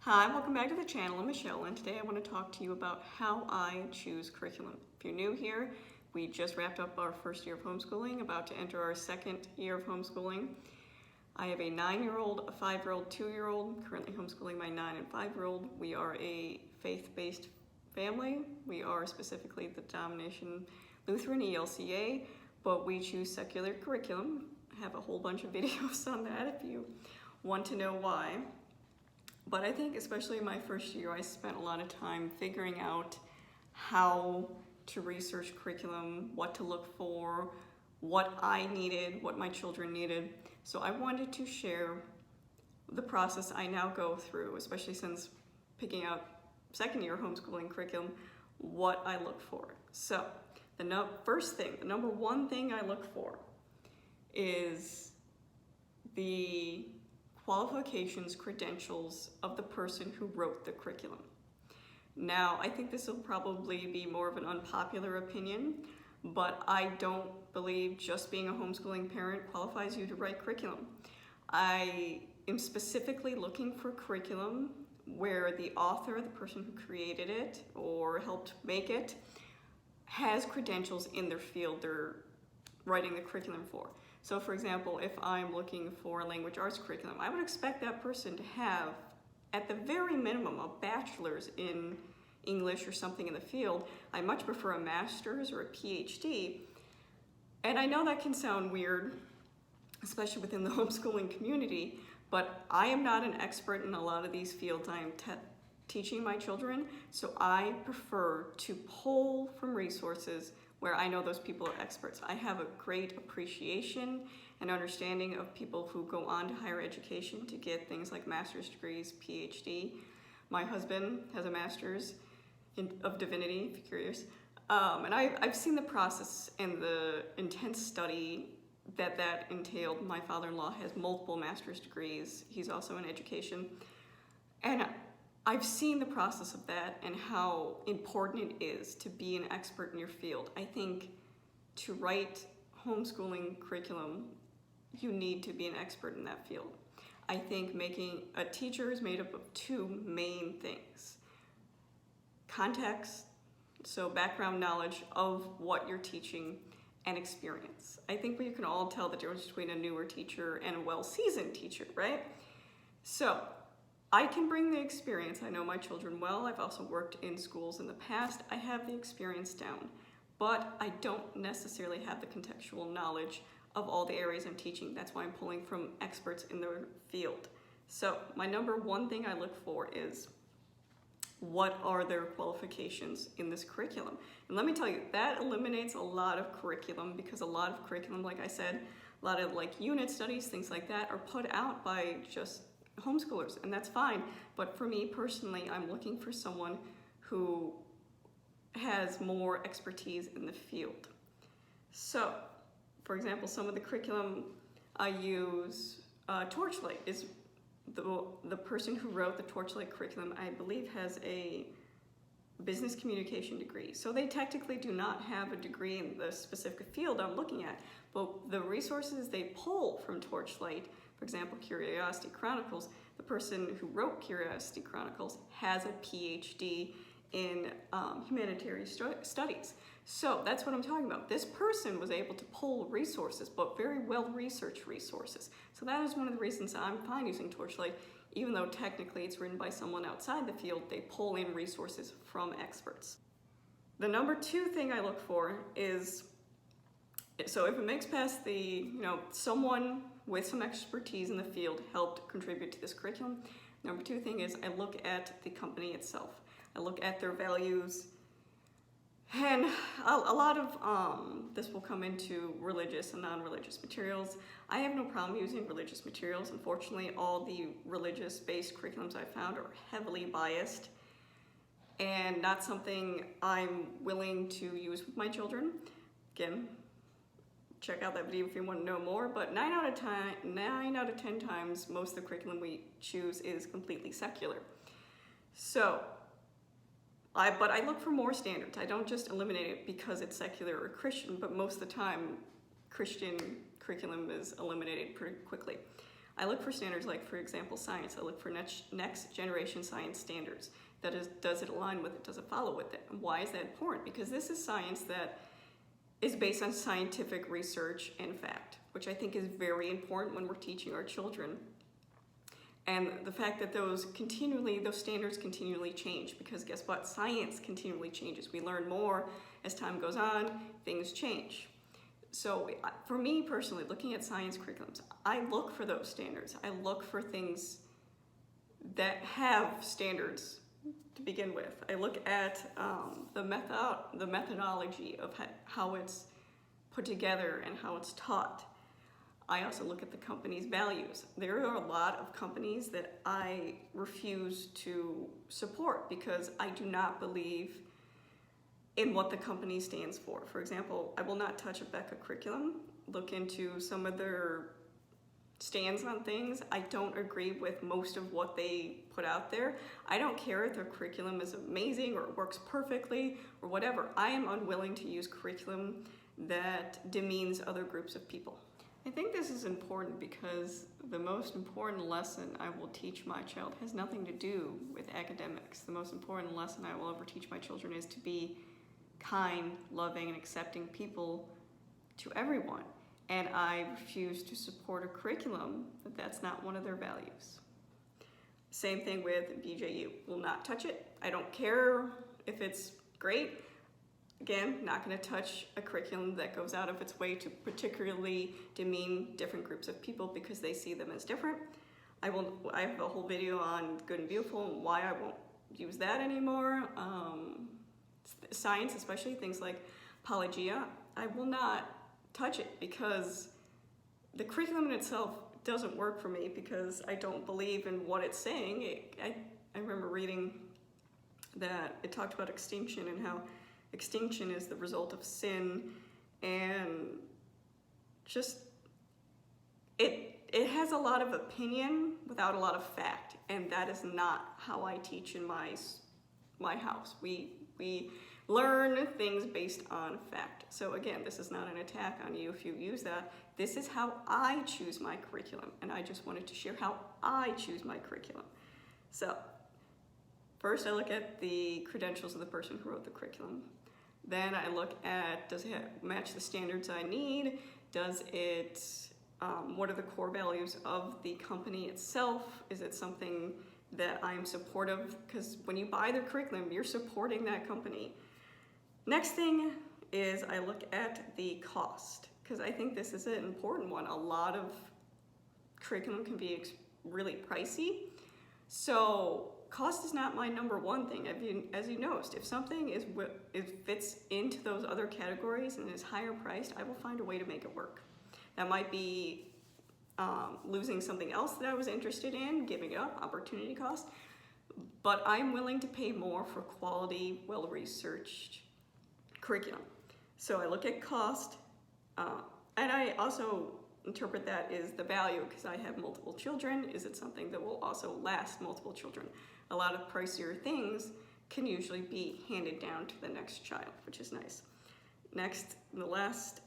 Hi, welcome back to the channel. I'm Michelle, and today I want to talk to you about how I choose curriculum. If you're new here, we just wrapped up our first year of homeschooling, about to enter our second year of homeschooling. I have a 9-year-old, a 5-year-old, 2-year-old, currently homeschooling my 9 and 5-year-old. We are a faith-based family. We are specifically the denomination Lutheran ELCA, but we choose secular curriculum. I have a whole bunch of videos on that if you want to know why. But I think especially in my first year, I spent a lot of time figuring out how to research curriculum, what to look for, what I needed, what my children needed. So I wanted to share the process I now go through, especially since picking out second year homeschooling curriculum, what I look for. So the number one thing I look for is the qualifications, credentials of the person who wrote the curriculum. Now, I think this will probably be more of an unpopular opinion, but I don't believe just being a homeschooling parent qualifies you to write curriculum. I am specifically looking for curriculum where the author, the person who created it or helped make it, has credentials in their field they're writing the curriculum for. So for example, if I'm looking for a language arts curriculum, I would expect that person to have, at the very minimum, a bachelor's in English or something in the field. I much prefer a master's or a PhD. And I know that can sound weird, especially within the homeschooling community, but I am not an expert in a lot of these fields I am teaching my children, so I prefer to pull from resources where I know those people are experts. I have a great appreciation and understanding of people who go on to higher education to get things like master's degrees, PhD. My husband has a master's of divinity, if you're curious. And I've seen the process and the intense study that entailed. My father-in-law has multiple master's degrees. He's also in education. And I've seen the process of that and how important it is to be an expert in your field. I think to write homeschooling curriculum, you need to be an expert in that field. I think making a teacher is made up of two main things. Context, so background knowledge of what you're teaching, and experience. I think we can all tell the difference between a newer teacher and a well-seasoned teacher, right? So I can bring the experience. I know my children well. I've also worked in schools in the past. I have the experience down, but I don't necessarily have the contextual knowledge of all the areas I'm teaching. That's why I'm pulling from experts in their field. So my number one thing I look for is what are their qualifications in this curriculum? And let me tell you, that eliminates a lot of curriculum because a lot of curriculum, like I said, a lot of like unit studies, things like that are put out by just homeschoolers, and that's fine. But for me personally, I'm looking for someone who has more expertise in the field. So, for example, some of the curriculum I use, Torchlight is the person who wrote the Torchlight curriculum, I believe, has a business communication degree. So they technically do not have a degree in the specific field I'm looking at, but the resources they pull from Torchlight, for example, Curiosity Chronicles, the person who wrote Curiosity Chronicles has a PhD in humanitarian studies. So that's what I'm talking about. This person was able to pull resources, but very well-researched resources. So that is one of the reasons I'm fine using Torchlight, even though technically it's written by someone outside the field. They pull in resources from experts. The number two thing I look for is, so if it makes past the, someone with some expertise in the field helped contribute to this curriculum. Number two thing is I look at the company itself. I look at their values, and a lot of this will come into religious and non-religious materials. I have no problem using religious materials. Unfortunately, all the religious-based curriculums I've found are heavily biased and not something I'm willing to use with my children. Again, check out that video if you want to know more, but 9 out of 10 times, most of the curriculum we choose is completely secular. So, but I look for more standards. I don't just eliminate it because it's secular or Christian, but most of the time, Christian curriculum is eliminated pretty quickly. I look for standards like, for example, science. I look for next generation science standards. That is, does it align with it? Does it follow with it? And why is that important? Because this is science that is based on scientific research and fact, which I think is very important when we're teaching our children. And the fact that those standards continually change, because guess what? Science continually changes. We learn more as time goes on, things change. So for me personally, looking at science curriculums, I look for those standards. I look for things that have standards to begin with. I look at the methodology of how it's put together and how it's taught. I also look at the company's values. There are a lot of companies that I refuse to support because I do not believe in what the company stands for. For example, I will not touch a Becca curriculum, look into some of their stands on things. I don't agree with most of what they put out there. I don't care if their curriculum is amazing or works perfectly or whatever. I am unwilling to use curriculum that demeans other groups of people. I think this is important because the most important lesson I will teach my child has nothing to do with academics. The most important lesson I will ever teach my children is to be kind, loving, and accepting people to everyone. And I refuse to support a curriculum that's not one of their values. Same thing with BJU. Will not touch it. I don't care if it's great. Again, not going to touch a curriculum that goes out of its way to particularly demean different groups of people because they see them as different. I have a whole video on Good and Beautiful and why I won't use that anymore. Science, especially things like Pelagia, I will not touch it because the curriculum in itself doesn't work for me because I don't believe in what it's saying. I remember reading that it talked about extinction and how extinction is the result of sin, and just it has a lot of opinion without a lot of fact, and that is not how I teach in my house. We learn things based on fact. So again, this is not an attack on you if you use that. This is how I choose my curriculum, and I just wanted to share how I choose my curriculum. So first I look at the credentials of the person who wrote the curriculum. Then I look at, does it match the standards I need? Does it, what are the core values of the company itself? Is it something that I'm supportive? Because when you buy their curriculum, you're supporting that company. Next thing is I look at the cost, because I think this is an important one. A lot of curriculum can be really pricey. So cost is not my number one thing. As you noticed, if something fits into those other categories and is higher priced, I will find a way to make it work. That might be losing something else that I was interested in, giving it up, opportunity cost, but I'm willing to pay more for quality, well-researched curriculum. So I look at cost, and I also interpret that as the value, because I have multiple children. Is it something that will also last multiple children? A lot of pricier things can usually be handed down to the next child, which is nice. Next, the last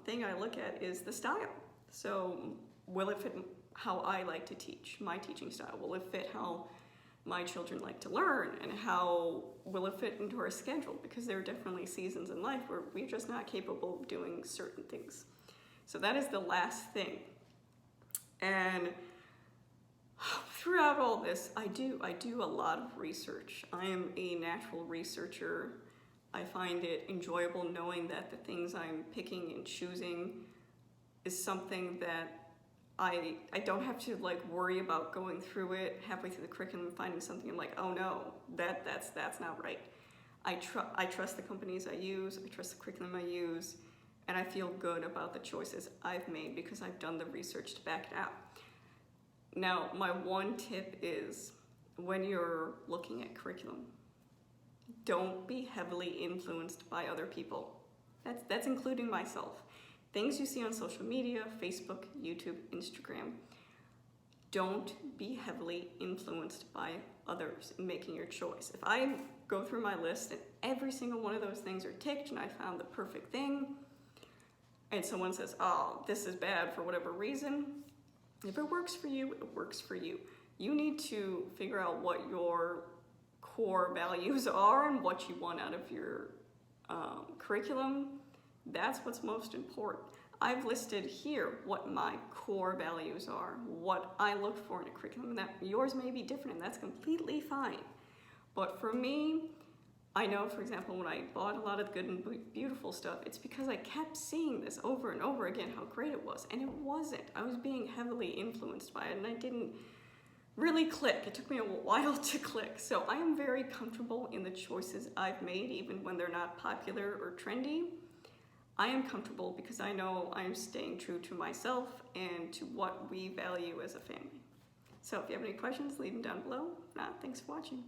thing I look at is the style. So will it fit how I like to teach, my teaching style? Will it fit how my children like to learn, and how will it fit into our schedule? Because there are definitely seasons in life where we're just not capable of doing certain things. So that is the last thing. And throughout all this, I do a lot of research. I am a natural researcher. I find it enjoyable knowing that the things I'm picking and choosing is something that I don't have to worry about going through it halfway through the curriculum and finding something I'm like, oh no, that's not right. I trust the companies I use, I trust the curriculum I use, and I feel good about the choices I've made because I've done the research to back it out. Now, my one tip is when you're looking at curriculum, don't be heavily influenced by other people. That's including myself. Things you see on social media, Facebook, YouTube, Instagram, don't be heavily influenced by others in making your choice. If I go through my list and every single one of those things are ticked and I found the perfect thing, and someone says, oh, this is bad for whatever reason, If it works for you, it works for you. You need to figure out what your core values are and what you want out of your curriculum. That's what's most important. I've listed here what my core values are, what I look for in a curriculum. That yours may be different, and that's completely fine. But for me, I know, for example, when I bought a lot of good and beautiful stuff, it's because I kept seeing this over and over again, how great it was. And it wasn't. I was being heavily influenced by it, and I didn't really click. It took me a while to click. So I am very comfortable in the choices I've made, even when they're not popular or trendy. I am comfortable because I know I'm staying true to myself and to what we value as a family. So if you have any questions, leave them down below. Thanks for watching.